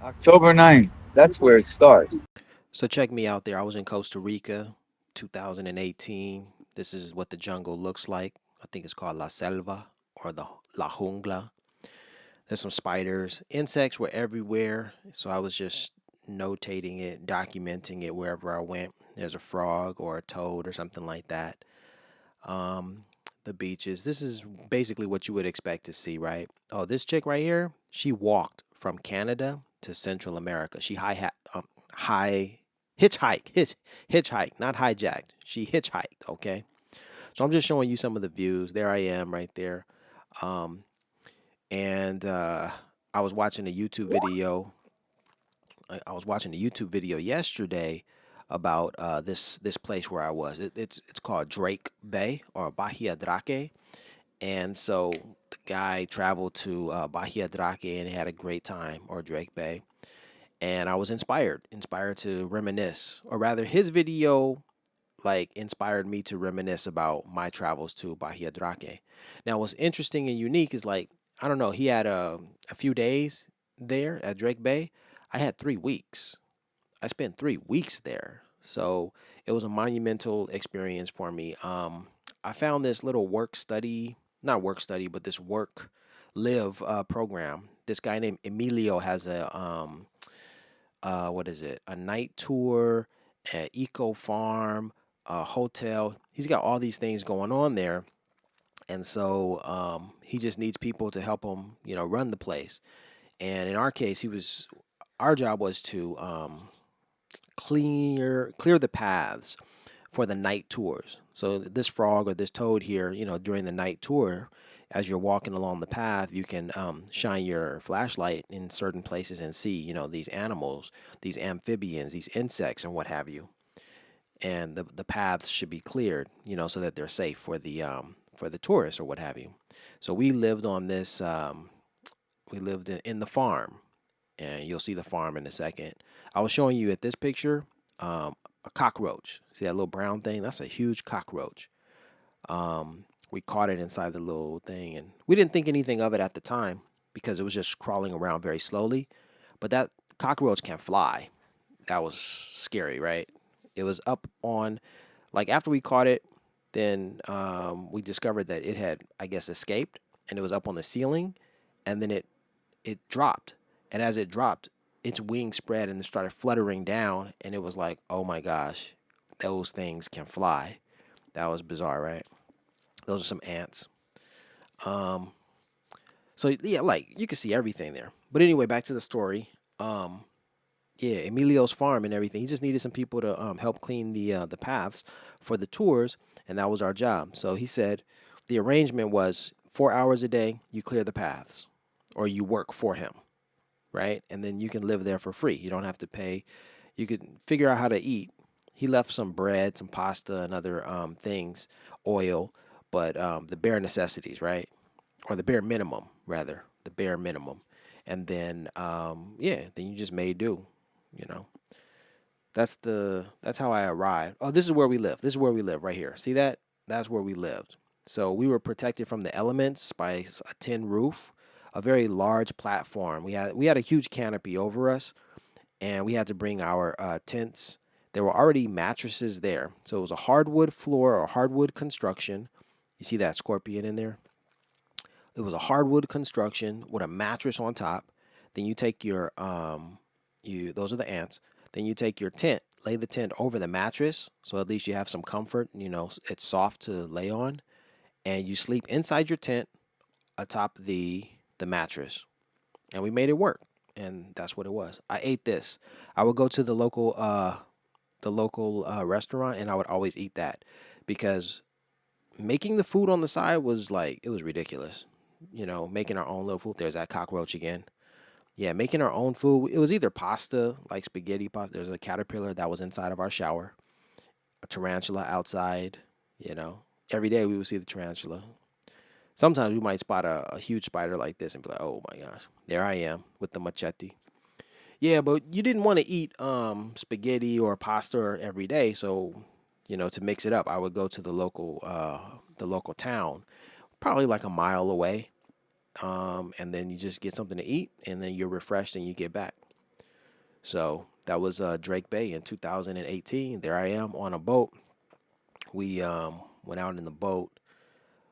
October 9th. That's where it starts. So check me out there. I was in Costa Rica, 2018. This is what the jungle looks like. I think it's called La Selva or the La Jungla. There's some spiders. Insects were everywhere. So I was just notating it, documenting it wherever I went. There's a frog or a toad or something like that. Um, the beaches. This is basically what you would expect to see, right? Oh, this chick right here, she walked from Canada to Central America. She high hitchhike, not hijacked. She hitchhiked. Okay, so I'm just showing you some of the views. There I am, right there. Um, and I was watching a YouTube video. I was watching a YouTube video yesterday about this place where I was. It's called Drake Bay or Bahia Drake, and so the guy traveled to Bahia Drake and he had a great time, or Drake Bay, and I was inspired to reminisce, or rather, his video like inspired me to reminisce about my travels to Bahia Drake. Now, what's interesting and unique is like I don't know, he had a few days there at Drake Bay. I had 3 weeks. I spent 3 weeks there, so it was a monumental experience for me. I found this little work study, not work study, but this work live program. This guy named Emilio has a what is it? A night tour, an eco farm, a hotel. He's got all these things going on there, and so he just needs people to help him, run the place. And in our case, our job was to clear the paths for the night tours. So this frog or this toad here, during the night tour, as you're walking along the path, you can shine your flashlight in certain places and see, these animals, these amphibians, these insects, and what have you. And the paths should be cleared, so that they're safe for the tourists or what have you. So we lived on this. We lived in the farm, and you'll see the farm in a second. I was showing you at this picture a cockroach. See that little brown thing? That's a huge cockroach. We caught it inside the little thing, and we didn't think anything of it at the time because it was just crawling around very slowly. But that cockroach can fly. That was scary, right? It was up on, like after we caught it, then we discovered that it had, I guess, escaped, and it was up on the ceiling, and then it dropped. And as it dropped, its wings spread and it started fluttering down. And it was like, oh my gosh, those things can fly. That was bizarre, right? Those are some ants. Um, so yeah, like you can see everything there. But anyway, back to the story. Um, yeah, Emilio's farm and everything. He just needed some people to help clean the paths for the tours, and that was our job. So he said the arrangement was 4 hours a day. You clear the paths, or you work for him, right? And then you can live there for free. You don't have to pay. You can figure out how to eat. He left some bread, some pasta, and other things, oil, but the bare necessities, right? Or the bare minimum, rather, the bare minimum. And then, yeah, then you just may do, you know. That's how I arrived. Oh, this is where we live. This is where we live right here. See that? That's where we lived. So we were protected from the elements by a tin roof, a very large platform. We had a huge canopy over us, and we had to bring our tents. There were already mattresses there, so it was a hardwood floor or hardwood construction. You see that scorpion in there? It was a hardwood construction with a mattress on top. Then you take your you those are the ants. Then you take your tent, lay the tent over the mattress, so at least you have some comfort. It's soft to lay on, and you sleep inside your tent atop the mattress. And we made it work, and that's what it was. I ate this. I would go to the local restaurant, and I would always eat that because making the food on the side was like it was ridiculous. Making our own little food. There's that cockroach again. Yeah, making our own food. It was either pasta, like spaghetti pasta. There's a caterpillar that was inside of our shower, a tarantula outside. You know, every day we would see the tarantula. Sometimes we might spot a huge spider like this and be like, "Oh my gosh, there I am with the machete." Yeah, but you didn't want to eat spaghetti or pasta every day, so to mix it up, I would go to the local town, probably like a mile away, and then you just get something to eat, and then you're refreshed and you get back. So that was Drake Bay in 2018. There I am on a boat. We went out in the boat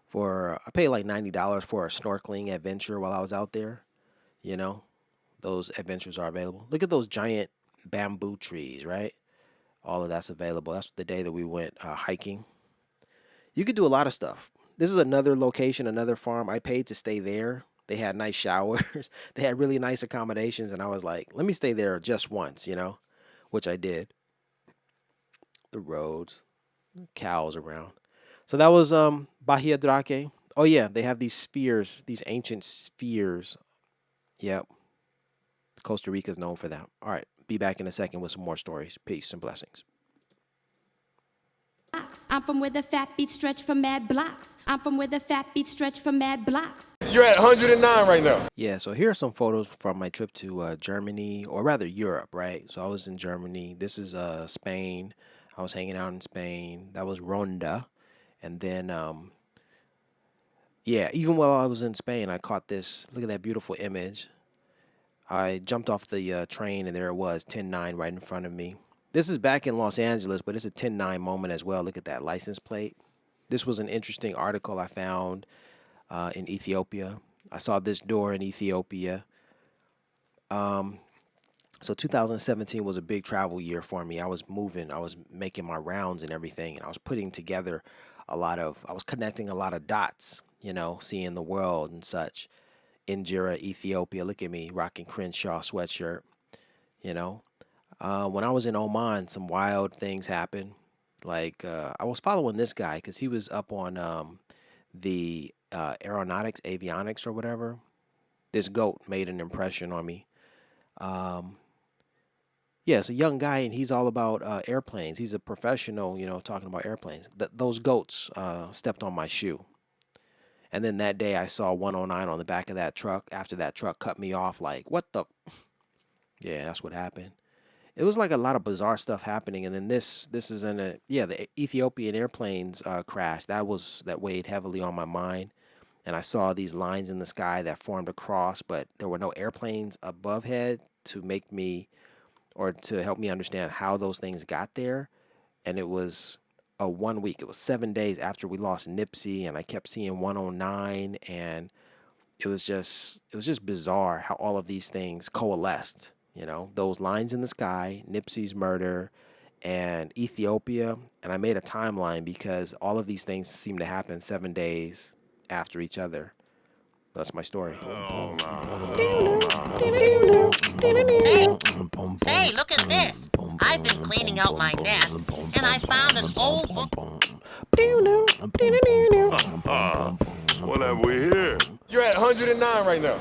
for I paid like $90 for a snorkeling adventure while I was out there. You know, those adventures are available. Look at those giant bamboo trees, right? All of that's available. That's the day that we went hiking. You could do a lot of stuff. This is another location, another farm. I paid to stay there. They had nice showers. They had really nice accommodations, and I was like, let me stay there just once, which I did. The roads, cows around. So that was Bahia Drake. Oh yeah, they have these spheres, these ancient spheres. Yep, Costa Rica is known for that. All right, be back in a second with some more stories. Peace and blessings. I'm from where the fat beats stretch for mad blocks. I'm from where the fat beats stretch for mad blocks. You're at 109 right now. Yeah, so here are some photos from my trip to Germany, or rather Europe, right? So I was in Germany. This is Spain. I was hanging out in Spain. That was Ronda. And then, yeah, even while I was in Spain, I caught this. Look at that beautiful image. I jumped off the train, and there it was, 10-9 right in front of me. This is back in Los Angeles, but it's a 10-9 moment as well. Look at that license plate. This was an interesting article I found in Ethiopia. I saw this door in Ethiopia. So 2017 was a big travel year for me. I was moving, I was making my rounds and everything, and I was putting together I was connecting a lot of dots, seeing the world and such. Injera, Ethiopia. Look at me rocking Crenshaw sweatshirt, you know. When I was in Oman, some wild things happened. Like I was following this guy because he was up on the avionics or whatever. This goat made an impression on me. Yeah, it's a young guy and he's all about airplanes. He's a professional, talking about airplanes. Those goats stepped on my shoe. And then that day I saw 109 on the back of that truck after that truck cut me off. Like, what the? Yeah, that's what happened. It was like a lot of bizarre stuff happening. And then this is the Ethiopian airplanes crash. That weighed heavily on my mind. And I saw these lines in the sky that formed a cross, but there were no airplanes above head to make me or to help me understand how those things got there. And it was a 1 week. It was 7 days after we lost Nipsey, and I kept seeing 109, and it was just bizarre how all of these things coalesced. Those lines in the sky, Nipsey's murder, and Ethiopia. And I made a timeline because all of these things seem to happen 7 days after each other. That's my story. Say, look at this. I've been cleaning out my nest, and I found an old book. What have we here? You're at 109 right now.